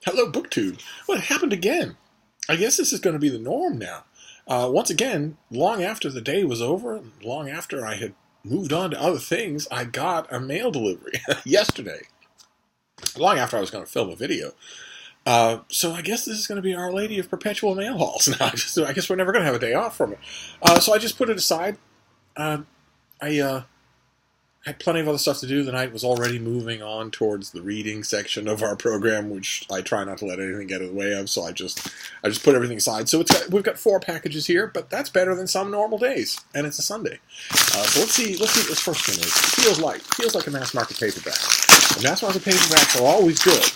Hello, BookTube. Well, it happened again. I guess this is going to be the norm now. Once again, long after the day was over, long after I had moved on to other things, I got a mail delivery yesterday. Long after I was going to film a video. So I guess this is going to be Our Lady of Perpetual Mail Hauls. Now, I guess we're never going to have a day off from it. So I just put it aside. I had plenty of other stuff to do. The night was already moving on towards the reading section of our program, which I try not to let anything get in the way of. So I just put everything aside. So we've got 4 packages here, but that's better than some normal days, and it's a Sunday. So let's see what this first one is. It feels like a mass market paperback. And mass market paperbacks are always good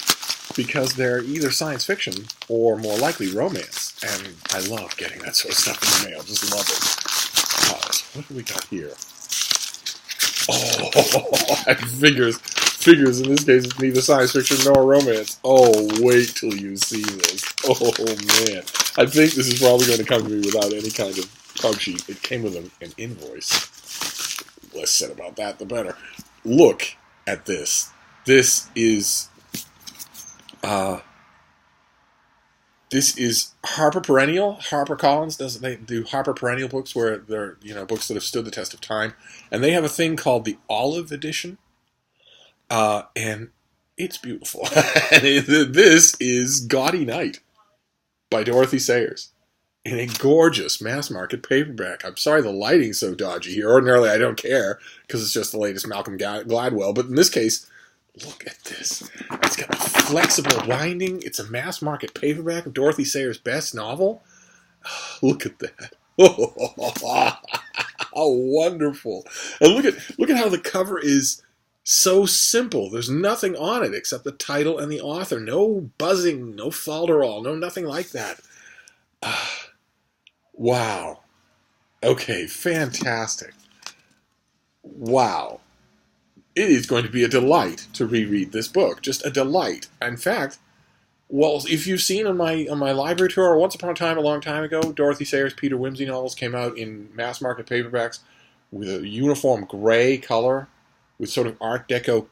because they're either science fiction or more likely romance, and I love getting that sort of stuff in the mail. Just love it. What do we got here? Oh, and figures. In this case, it's neither science fiction nor romance. Oh, wait till you see this. Oh, man. I think this is probably going to come to me without any kind of cover sheet. It came with an invoice. The less said about that, the better. Look at this. This is Harper Perennial. HarperCollins they do Harper Perennial books where they're books that have stood the test of time, and they have a thing called the Olive Edition, and it's beautiful. And this is Gaudy Night by Dorothy Sayers in a gorgeous mass market paperback. I'm sorry the lighting's so dodgy here. Ordinarily I don't care because it's just the latest Malcolm Gladwell, but in this case, look at this. It's got a flexible binding. It's a mass market paperback of Dorothy Sayers' best novel. Look at that. How wonderful. And look at how the cover is so simple. There's nothing on it except the title and the author. No buzzing, no falderall, no nothing like that. Wow. Okay, fantastic. Wow. It is going to be a delight to reread this book. Just a delight. In fact, well, if you've seen on my library tour, once upon a time, a long time ago, Dorothy Sayers' Peter Wimsey novels came out in mass market paperbacks with a uniform gray color with sort of Art Deco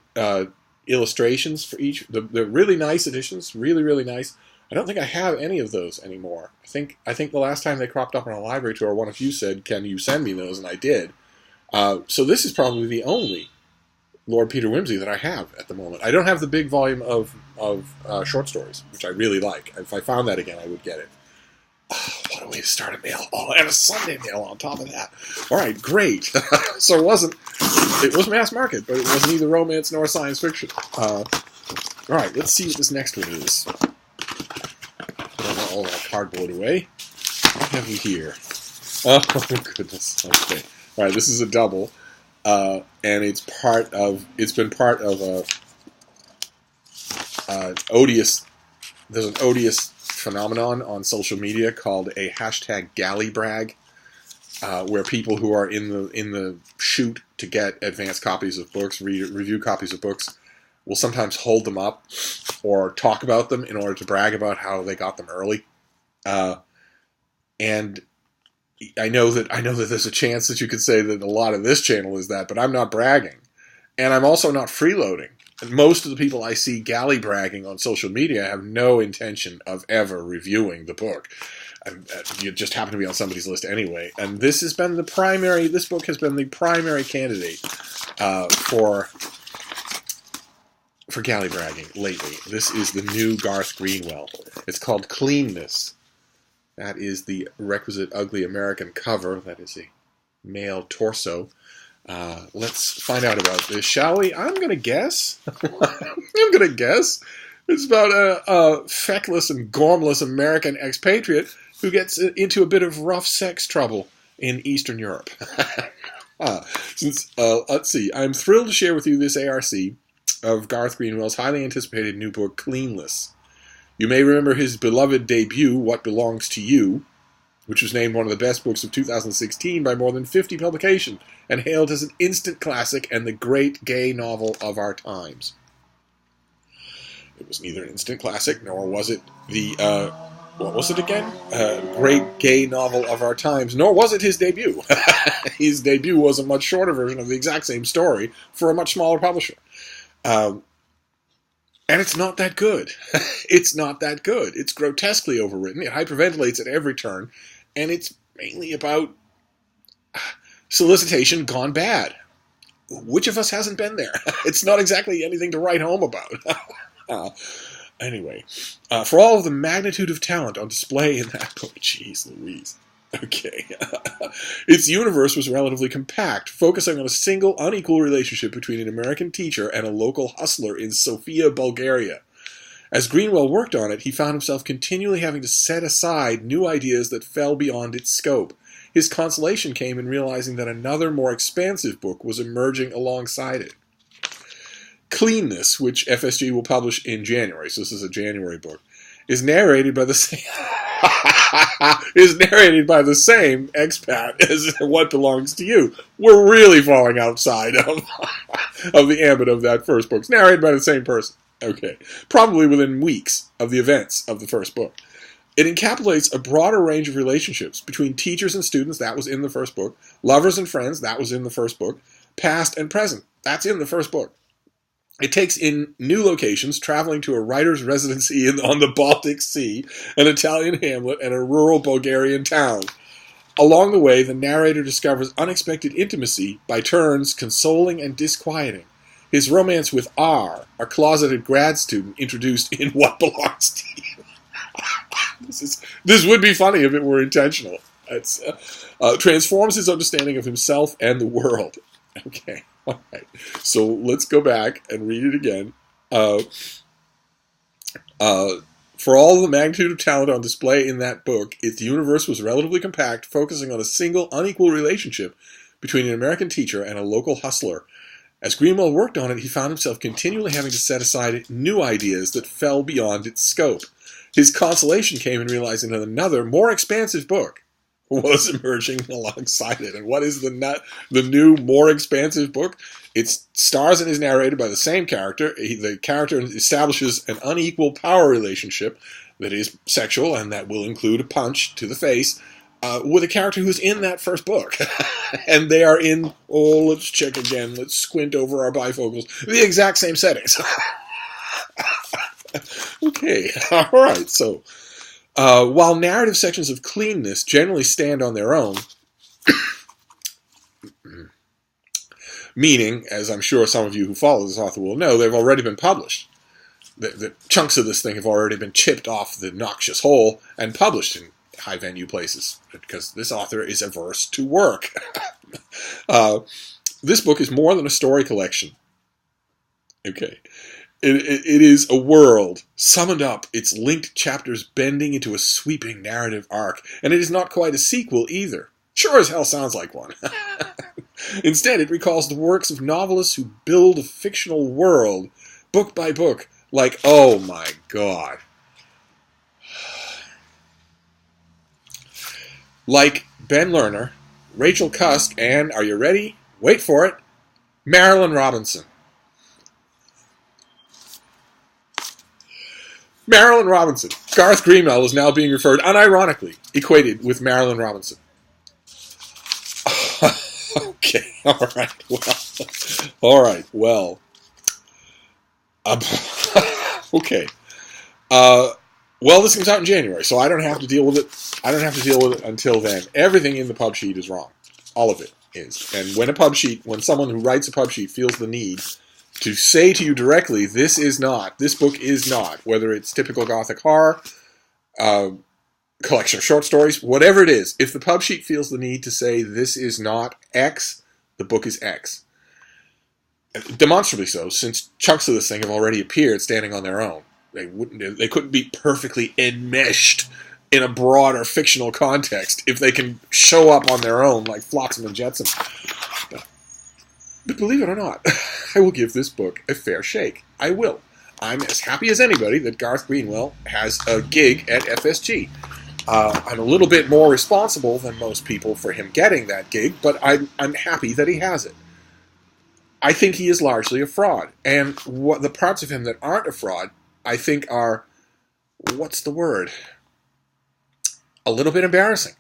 illustrations for each. They're really nice editions, really, really nice. I don't think I have any of those anymore. I think the last time they cropped up on a library tour, one of you said, "Can you send me those?" And I did. So this is probably the only Lord Peter Wimsey that I have at the moment. I don't have the big volume of short stories, which I really like. If I found that again, I would get it. Oh, what a way to start a mail. Oh, and a Sunday mail on top of that. All right, great. So it was mass market, but it wasn't either romance nor science fiction. All right, let's see what this next one is. Put all that cardboard away. What have we here? Oh, goodness. Okay. All right, this is a double. And it's been part of there's an odious phenomenon on social media called a hashtag galley brag, where people who are in the shoot to get advanced copies of books, review copies of books, will sometimes hold them up or talk about them in order to brag about how they got them early. And I know that there's a chance that you could say that a lot of this channel is that, but I'm not bragging. And I'm also not freeloading. And most of the people I see galley bragging on social media have no intention of ever reviewing the book. You just happen to be on somebody's list anyway. And this book has been the primary candidate for galley bragging lately. This is the new Garth Greenwell. It's called Cleanness. That is the requisite ugly American cover. That is a male torso. Let's find out about this, shall we? I'm going to guess. It's about a feckless and gormless American expatriate who gets into a bit of rough sex trouble in Eastern Europe. Let's see. I'm thrilled to share with you this ARC of Garth Greenwell's highly anticipated new book, Cleanness. You may remember his beloved debut, What Belongs to You, which was named one of the best books of 2016 by more than 50 publications and hailed as an instant classic and the great gay novel of our times. It was neither an instant classic, nor was it the, what was it again? Great gay novel of our times, nor was it his debut. His debut was a much shorter version of the exact same story for a much smaller publisher. And it's not that good. It's not that good. It's grotesquely overwritten. It hyperventilates at every turn. And it's mainly about solicitation gone bad. Which of us hasn't been there? It's not exactly anything to write home about. Anyway, for all of the magnitude of talent on display in that book, jeez Louise. Okay. Its universe was relatively compact, focusing on a single, unequal relationship between an American teacher and a local hustler in Sofia, Bulgaria. As Greenwell worked on it, he found himself continually having to set aside new ideas that fell beyond its scope. His consolation came in realizing that another, more expansive book was emerging alongside it. Cleanness, which FSG will publish in January, so this is a January book, is narrated by the same expat as What Belongs to You. We're really falling outside of the ambit of that first book. It's narrated by the same person. Okay. Probably within weeks of the events of the first book. It encapsulates a broader range of relationships between teachers and students, that was in the first book, lovers and friends, that was in the first book, past and present, that's in the first book. It takes in new locations, traveling to a writer's residency on the Baltic Sea, an Italian hamlet, and a rural Bulgarian town. Along the way, the narrator discovers unexpected intimacy, by turns consoling and disquieting. His romance with R, a closeted grad student introduced in What Belongs to You. This would be funny if it were intentional. It's transforms his understanding of himself and the world. Okay. All right, so let's go back and read it again. For all the magnitude of talent on display in that book, its universe was relatively compact, focusing on a single, unequal relationship between an American teacher and a local hustler. As Greenwell worked on it, he found himself continually having to set aside new ideas that fell beyond its scope. His consolation came in realizing that another, more expansive book was emerging alongside it. And what is the new, more expansive book? It stars and is narrated by the same character. The character establishes an unequal power relationship that is sexual and that will include a punch to the face with a character who's in that first book. And they are in, let's check again, let's squint over our bifocals, the exact same settings. Okay, all right, so while narrative sections of Cleanness generally stand on their own, meaning, as I'm sure some of you who follow this author will know, they've already been published. The chunks of this thing have already been chipped off the noxious hole and published in high-venue places, because this author is averse to work. This book is more than a story collection. Okay. It is a world summoned up, its linked chapters bending into a sweeping narrative arc, and it is not quite a sequel either. Sure as hell sounds like one. Instead, it recalls the works of novelists who build a fictional world, book by book, like, oh my god. Like Ben Lerner, Rachel Cusk, and, are you ready? Wait for it, Marilynne Robinson. Marilynne Robinson. Garth Greenwell is now being referred, unironically, equated with Marilynne Robinson. Okay, all right, well. Okay. Well, this comes out in January, so I don't have to deal with it until then. Everything in the pub sheet is wrong. All of it is. And when someone who writes a pub sheet feels the need to say to you directly, this book is not, whether it's typical Gothic horror, collection of short stories, whatever it is, if the pub sheet feels the need to say this is not X, the book is X. Demonstrably so, since chunks of this thing have already appeared standing on their own. They couldn't be perfectly enmeshed in a broader fictional context if they can show up on their own like Flotsam and Jetsam. But believe it or not, I will give this book a fair shake. I will. I'm as happy as anybody that Garth Greenwell has a gig at FSG. I'm a little bit more responsible than most people for him getting that gig, but I'm happy that he has it. I think he is largely a fraud. And the parts of him that aren't a fraud, I think are, what's the word? A little bit embarrassing.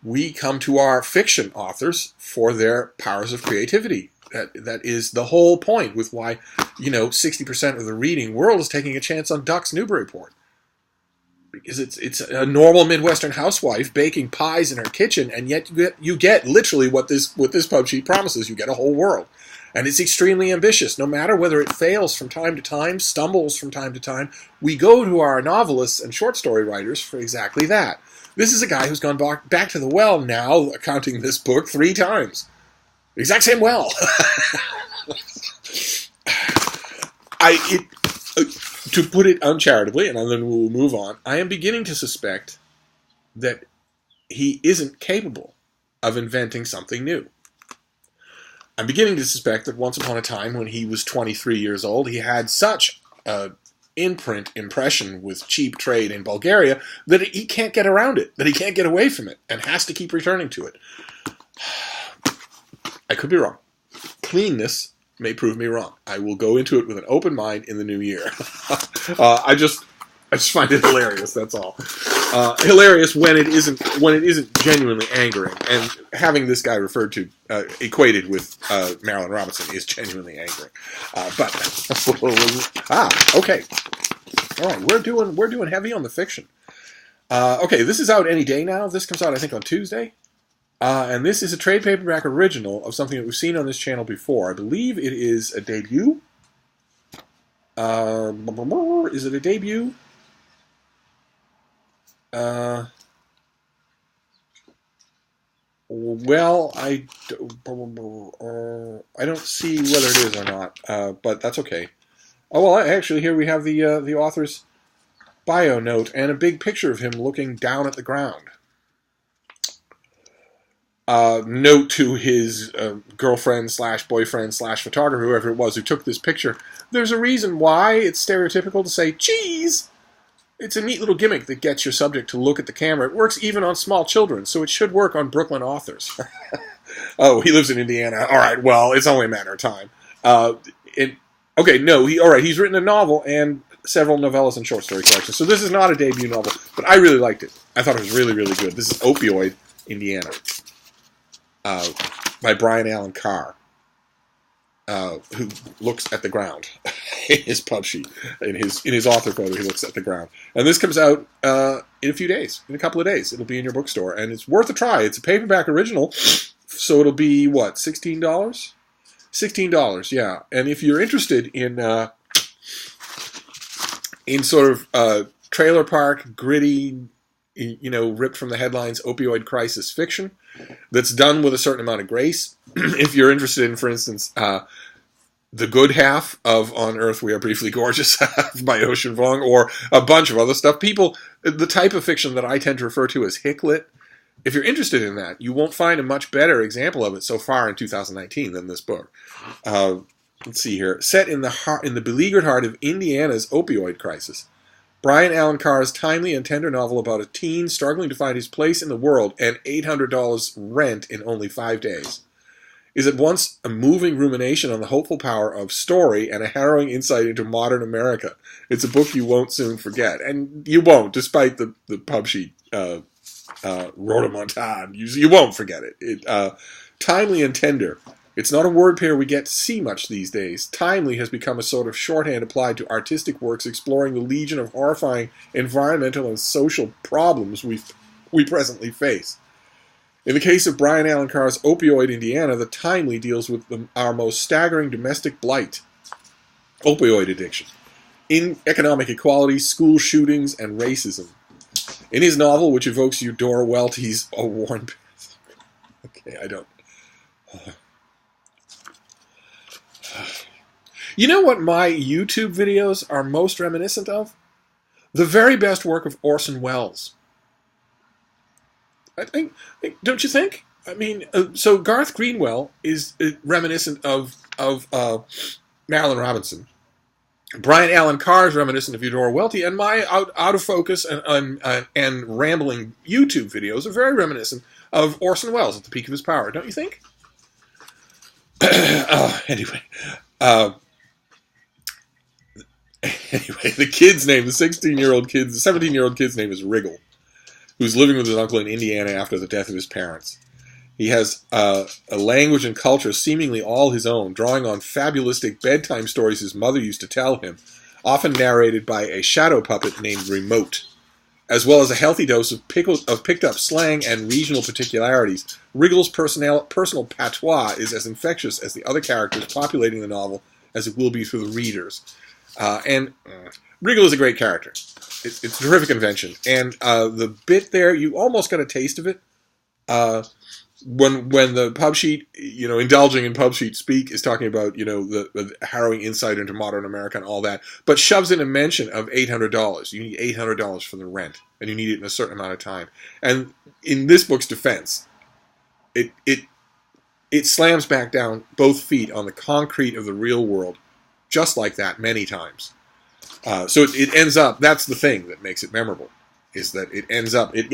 We come to our fiction authors for their powers of creativity. That is the whole point with why, 60% of the reading world is taking a chance on Ducks Newburyport. Because it's a normal Midwestern housewife baking pies in her kitchen, and yet you get literally what this pub sheet promises. You get a whole world. And it's extremely ambitious. No matter whether it fails from time to time, stumbles from time to time, we go to our novelists and short story writers for exactly that. This is a guy who's gone back to the well now, counting this book, 3 times. Exact same well. To put it uncharitably, and then we'll move on, I am beginning to suspect that he isn't capable of inventing something new. I'm beginning to suspect that once upon a time, when he was 23 years old, he had such an impression with cheap trade in Bulgaria that he can't get around it, that he can't get away from it, and has to keep returning to it. I could be wrong. Cleanness may prove me wrong. I will go into it with an open mind in the new year. I just find it hilarious. That's all. Hilarious when it isn't genuinely angering, and having this guy referred to equated with Marilyn Robinson is genuinely angering. Okay. All right, we're doing heavy on the fiction. Okay, this is out any day now. This comes out, I think, on Tuesday. And this is a trade paperback original of something that we've seen on this channel before. I believe it is a debut. Is it a debut? Well, I don't see whether it is or not, but that's okay. Oh, well, actually, here we have the author's bio note and a big picture of him looking down at the ground. Note to his girlfriend / boyfriend / photographer, whoever it was who took this picture. There's a reason why it's stereotypical to say cheese. It's a neat little gimmick that gets your subject to look at the camera. It works even on small children, so it should work on Brooklyn authors. Oh, he lives in Indiana. All right, well, it's only a matter of time. He's written a novel and several novellas and short story collections. So this is not a debut novel, but I really liked it. I thought it was really, really good. This is Opioid, Indiana. By Brian Allen Carr, who looks at the ground in his pub sheet. In his author photo, he looks at the ground. And this comes out in a few days, in a couple of days. It'll be in your bookstore, and it's worth a try. It's a paperback original, so it'll be, what, $16? $16, yeah. And if you're interested in sort of trailer park, gritty, ripped from the headlines opioid crisis fiction that's done with a certain amount of grace. If you're interested in, for instance, The Good Half of On Earth We Are Briefly Gorgeous by Ocean Vuong, or a bunch of other stuff, the type of fiction that I tend to refer to as hicklit, if you're interested in that, you won't find a much better example of it so far in 2019 than this book. Let's see here. Set in the beleaguered heart of Indiana's opioid crisis, Brian Allen Carr's timely and tender novel about a teen struggling to find his place in the world and $800 rent in only 5 days is at once a moving rumination on the hopeful power of story and a harrowing insight into modern America. It's a book you won't soon forget. And you won't, despite the pub sheet rhodomontade. You won't forget it. Timely and tender. It's not a word pair we get to see much these days. Timely has become a sort of shorthand applied to artistic works exploring the legion of horrifying environmental and social problems we presently face. In the case of Brian Allen Carr's Opioid, Indiana, the timely deals with our most staggering domestic blight, opioid addiction, in economic equality, school shootings, and racism. In his novel, which evokes Eudora Welty's A Worn... Okay, I don't... You know what my YouTube videos are most reminiscent of? The very best work of Orson Welles. I think, don't you think? I mean, so Garth Greenwell is reminiscent of Marilyn Robinson. Brian Allen Carr is reminiscent of Eudora Welty, and my out of focus and rambling YouTube videos are very reminiscent of Orson Welles at the peak of his power. Don't you think? Anyway, the kid's name, the 17-year-old kid's name is Riggle, who's living with his uncle in Indiana after the death of his parents. He has a language and culture seemingly all his own, drawing on fabulistic bedtime stories his mother used to tell him, often narrated by a shadow puppet named Remote. As well as a healthy dose of picked-up slang and regional particularities, Wriggle's personal patois is as infectious as the other characters populating the novel as it will be for the readers. Wriggle is a great character. It's a terrific invention. And the bit there, you almost got a taste of it. When the pub sheet, indulging in pub sheet speak, is talking about, the harrowing insight into modern America and all that, but shoves in a mention of $800. You need $800 for the rent, and you need it in a certain amount of time. And in this book's defense, it slams back down both feet on the concrete of the real world, just like that many times. So it ends up, that's the thing that makes it memorable, is that it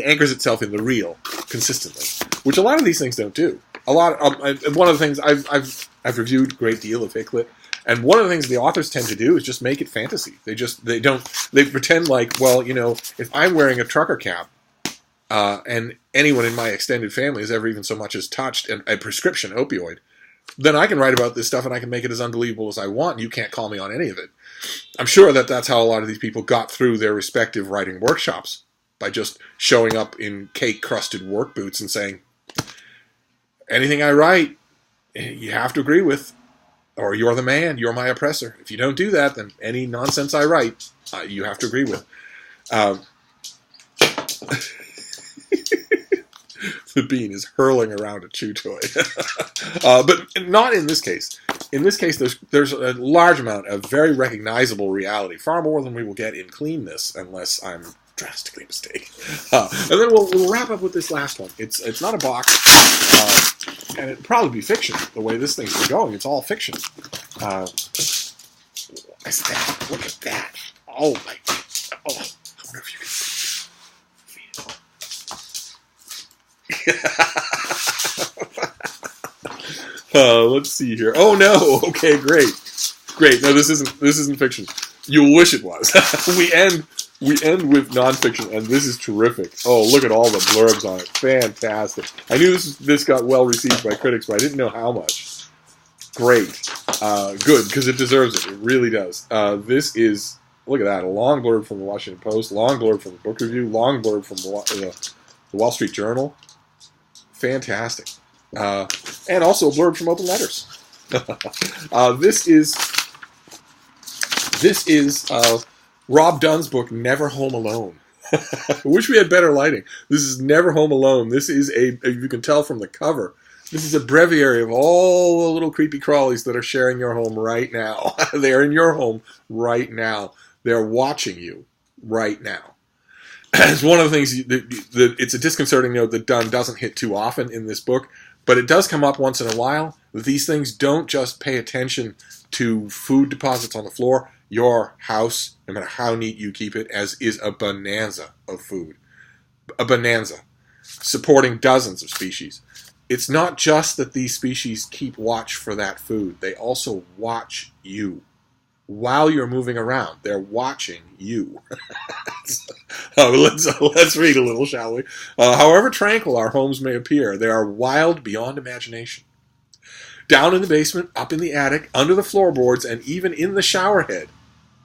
anchors itself in the real consistently, which a lot of these things don't do. One of the things I've reviewed a great deal of Hicklet, and one of the things the authors tend to do is just make it fantasy. They pretend like, if I'm wearing a trucker cap, and anyone in my extended family has ever even so much as touched a prescription opioid, then I can write about this stuff and I can make it as unbelievable as I want, and you can't call me on any of it. I'm sure that's how a lot of these people got through their respective writing workshops, by just showing up in cake-crusted work boots and saying, anything I write, you have to agree with, or you're the man, you're my oppressor. If you don't do that, then any nonsense I write, you have to agree with. The bean is hurling around a chew toy. But not in this case. In this case, there's a large amount of very recognizable reality, far more than we will get in Cleanness, unless I'm drastically mistaken. And then we'll wrap up with this last one. It's not a box, and it'll probably be fiction, the way this thing's been going. It's all fiction. What's that? Look at that. Oh, my... Oh, I wonder if you can let's see here. Oh no! Okay, great. No, this isn't fiction. You'll wish it was. We end with nonfiction, and this is terrific. Oh, look at all the blurbs on it. Fantastic. I knew this got well received by critics, but I didn't know how much. Great. Good, because it deserves it. It really does. This is, look at that, a long blurb from the Washington Post, long blurb from the Book Review, long blurb from the Wall Street Journal. Fantastic. And also a blurb from Open Letters. This is Rob Dunn's book, Never Home Alone. I wish we had better lighting. This is Never Home Alone. This is you can tell from the cover, this is a breviary of all the little creepy crawlies that are sharing your home right now. They're in your home right now. They're watching you right now. It's one of the things that it's a disconcerting note that Dunn doesn't hit too often in this book, but it does come up once in a while. These things don't just pay attention to food deposits on the floor. Your house, no matter how neat you keep it, as is a bonanza of food. A bonanza. Supporting dozens of species. It's not just that these species keep watch for that food. They also watch you. While you're moving around, they're watching you. Let's read a little, shall we? However tranquil our homes may appear, they are wild beyond imagination. Down in the basement, up in the attic, under the floorboards, and even in the shower head,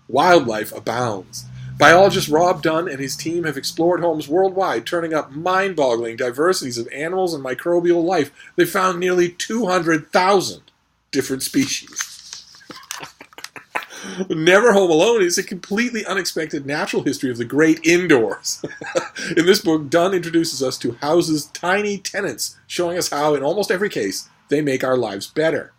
wildlife abounds. Biologist Rob Dunn and his team have explored homes worldwide, turning up mind-boggling diversities of animals and microbial life. They found nearly 200,000 different species. Never Home Alone is a completely unexpected natural history of the great indoors. In this book, Dunn introduces us to houses' tiny tenants, showing us how, in almost every case, they make our lives better.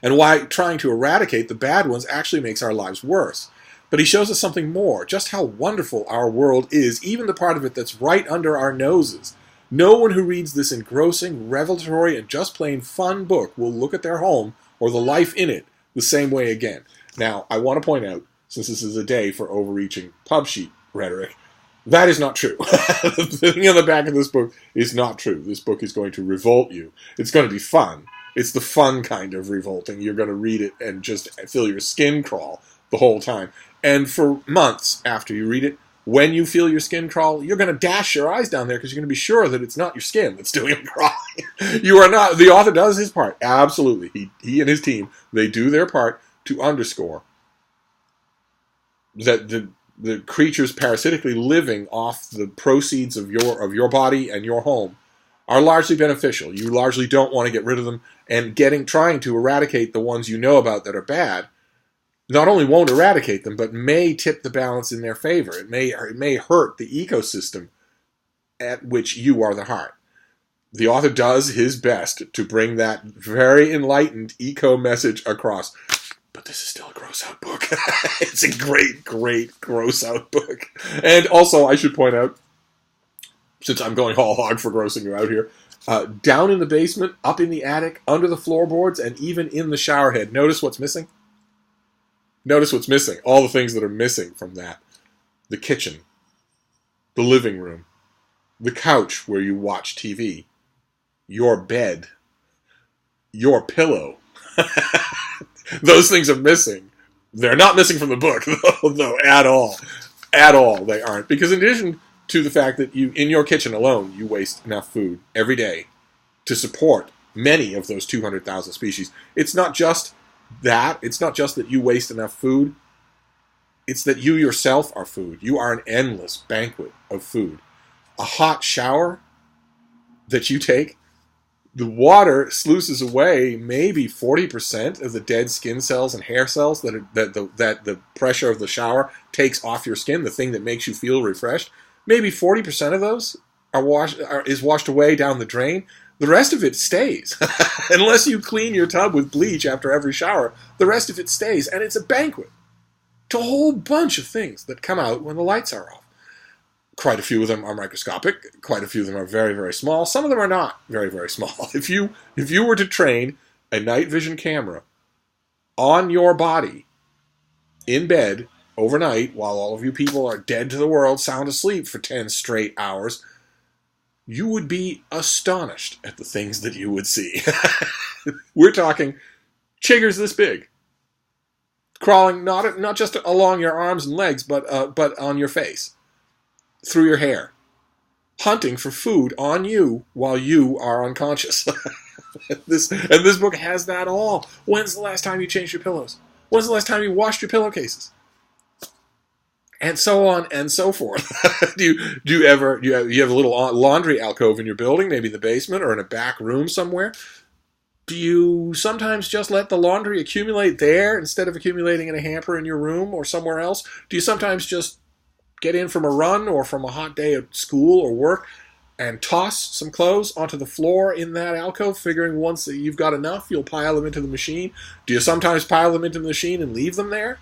And why trying to eradicate the bad ones actually makes our lives worse. But he shows us something more, just how wonderful our world is, even the part of it that's right under our noses. No one who reads this engrossing, revelatory, and just plain fun book will look at their home, or the life in it, the same way again. Now, I want to point out, since this is a day for overreaching pub sheet rhetoric, that is not true. The thing on the back of this book is not true. This book is going to revolt you. It's going to be fun. It's the fun kind of revolting. You're going to read it and just feel your skin crawl the whole time. And for months after you read it, when you feel your skin crawl, you're going to dash your eyes down there because you're going to be sure that it's not your skin that's doing the crawling. You are not. The author does his part. Absolutely. He and his team, they do their part to underscore that the creatures parasitically living off the proceeds of your body and your home are largely beneficial. You largely don't want to get rid of them, and trying to eradicate the ones you know about that are bad not only won't eradicate them, but may tip the balance in their favor. It may hurt the ecosystem at which you are the heart. The author does his best to bring that very enlightened eco message across. But this is still a gross out book. It's a great, great gross out book. And also, I should point out, since I'm going whole hog for grossing you out here, down in the basement, up in the attic, under the floorboards, and even in the shower head, notice what's missing? Notice what's missing. All the things that are missing from that. The kitchen. The living room. The couch where you watch TV. Your bed. Your pillow. Those things are missing. They're not missing from the book, though, at all. At all, they aren't. Because in addition to the fact that in your kitchen alone, you waste enough food every day to support many of those 200,000 species. It's not just that. It's not just that you waste enough food. It's that you yourself are food. You are an endless banquet of food. A hot shower that you take, the water sluices away maybe 40% of the dead skin cells and hair cells that the pressure of the shower takes off your skin, the thing that makes you feel refreshed. Maybe 40% of those is washed away down the drain. The rest of it stays. Unless you clean your tub with bleach after every shower, the rest of it stays. And it's a banquet to a whole bunch of things that come out when the lights are off. Quite a few of them are microscopic. Quite a few of them are very, very small. Some of them are not very, very small. If you were to train a night vision camera on your body in bed overnight while all of you people are dead to the world, sound asleep for 10 straight hours, you would be astonished at the things that you would see. We're talking chiggers this big, crawling not just along your arms and legs, but on your face, through your hair, hunting for food on you while you are unconscious. This book has that all. When's the last time you changed your pillows? When's the last time you washed your pillowcases? And so on and so forth. Do you have a little laundry alcove in your building, maybe in the basement or in a back room somewhere? Do you sometimes just let the laundry accumulate there instead of accumulating in a hamper in your room or somewhere else? Do you sometimes just get in from a run or from a hot day at school or work and toss some clothes onto the floor in that alcove, figuring once that you've got enough, you'll pile them into the machine? Do you sometimes pile them into the machine and leave them there?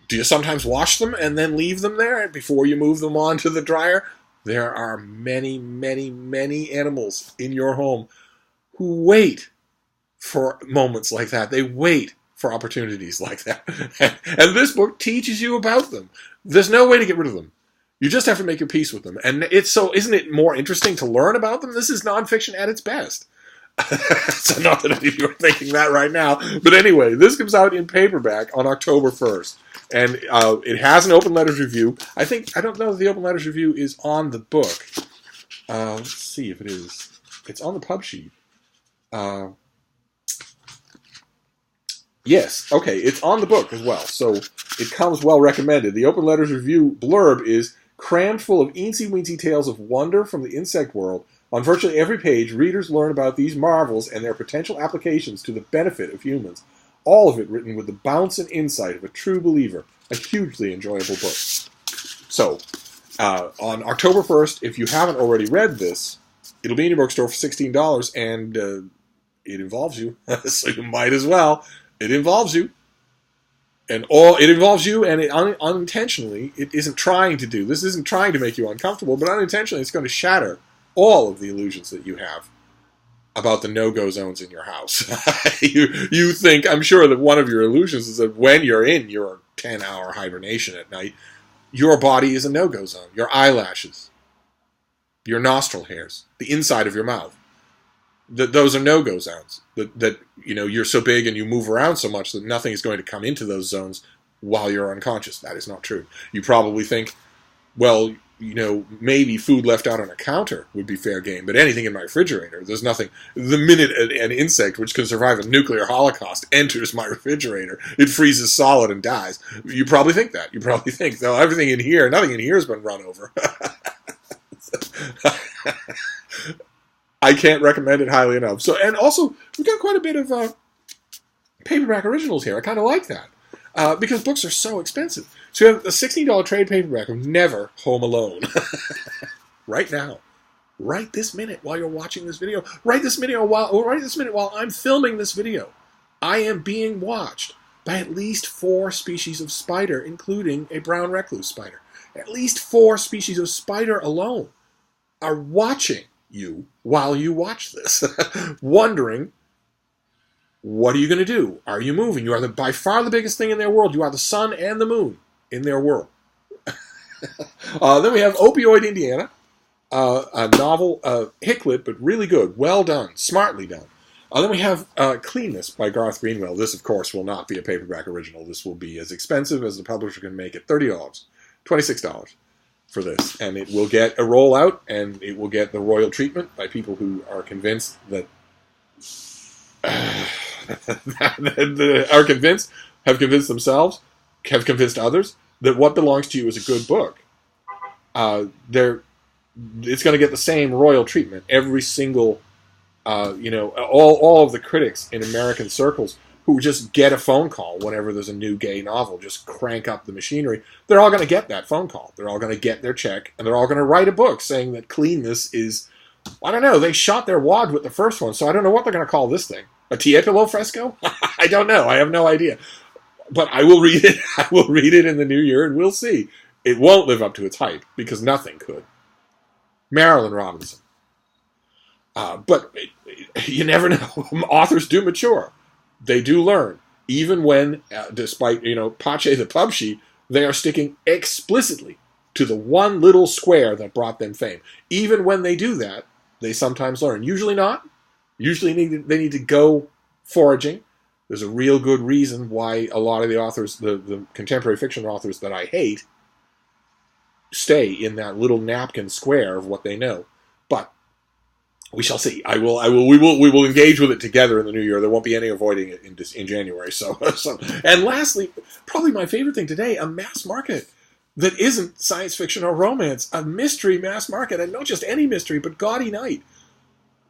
Do you sometimes wash them and then leave them there before you move them on to the dryer? There are many, many, many animals in your home who wait for moments like that. They wait for opportunities like that. And this book teaches you about them. There's no way to get rid of them. You just have to make your peace with them. And isn't it more interesting to learn about them? This is nonfiction at its best. So not that any of you are thinking that right now. But anyway, this comes out in paperback on October 1st. And it has an open letters review. I don't know if the open letters review is on the book. Let's see if it is. It's on the pub sheet. Yes, okay, it's on the book as well. So it comes well recommended. The open letters review blurb is crammed full of eensy-weensy tales of wonder from the insect world. On virtually every page, readers learn about these marvels and their potential applications to the benefit of humans. All of it written with the bounce and insight of a true believer. A hugely enjoyable book. So, on October 1st, if you haven't already read this, it'll be in your bookstore for $16, and it involves you. So you might as well. It involves you. And it unintentionally, it isn't trying to do. This isn't trying to make you uncomfortable, but unintentionally it's going to shatter all of the illusions that you have about the no-go zones in your house. You think, I'm sure that one of your illusions is that when you're in your 10-hour hibernation at night, your body is a no-go zone. Your eyelashes, your nostril hairs, the inside of your mouth. Those are no-go zones. That you're so big and you move around so much that nothing is going to come into those zones while you're unconscious. That is not true. You probably think well, you know, maybe food left out on a counter would be fair game, but anything in my refrigerator, there's nothing. The minute an insect, which can survive a nuclear holocaust, enters my refrigerator, it freezes solid and dies. You probably think that. You probably think, no, everything in here, nothing in here has been run over. I can't recommend it highly enough. So, and also, we've got quite a bit of paperback originals here. I kind of like that. Because books are so expensive. So you have a $16 trade paperback of Never Home Alone. Right now. Right this minute while you're watching this video. Right this minute while I'm filming this video. I am being watched by at least 4 species of spider, including a brown recluse spider. At least 4 species of spider alone are watching you while you watch this. Wondering, what are you going to do? Are you moving? You are by far the biggest thing in their world. You are the sun and the moon in their world. Then we have Opioid Indiana, a novel, Hicklet, but really good. Well done. Smartly done. Then we have Cleanness by Garth Greenwell. This, of course, will not be a paperback original. This will be as expensive as the publisher can make it. $30. $26 for this. And it will get a rollout, and it will get the royal treatment by people who are convinced that have convinced themselves, have convinced others, that what belongs to you is a good book. It's going to get the same royal treatment. Every single, all of the critics in American circles who just get a phone call whenever there's a new gay novel, just crank up the machinery, they're all going to get that phone call. They're all going to get their check, and they're all going to write a book saying that Cleanness is, I don't know, they shot their wad with the first one, so I don't know what they're going to call this thing. A Tiepolo fresco? I don't know. I have no idea. But I will read it. I will read it in the new year, and we'll see. It won't live up to its hype, because nothing could. Marilyn Robinson. But you never know. Authors do mature. They do learn. Even when, despite, Pache the pub sheet, they are sticking explicitly to the one little square that brought them fame. Even when they do that, they sometimes learn. Usually not. Usually they need to go foraging. There's a real good reason why a lot of the authors, the contemporary fiction authors that I hate, stay in that little napkin square of what they know. But we shall see. We will engage with it together in the new year. There won't be any avoiding it in January. So, and lastly, probably my favorite thing today, a mass market that isn't science fiction or romance, a mystery mass market, and not just any mystery, but Gaudy Night.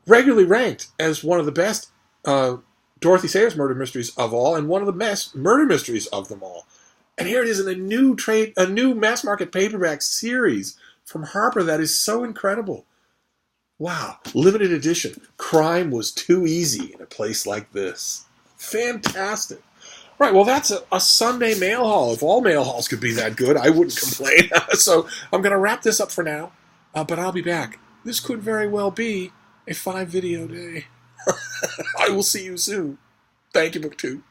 Regularly ranked as one of the best Dorothy Sayers murder mysteries of all, and one of the best murder mysteries of them all. And here it is in a new mass market paperback series from Harper that is so incredible. Wow, limited edition. Crime was too easy in a place like this. Fantastic. Right, well, that's a Sunday mail haul. If all mail hauls could be that good, I wouldn't complain. So I'm going to wrap this up for now, but I'll be back. This could very well be a 5-video day. I will see you soon. Thank you, BookTube.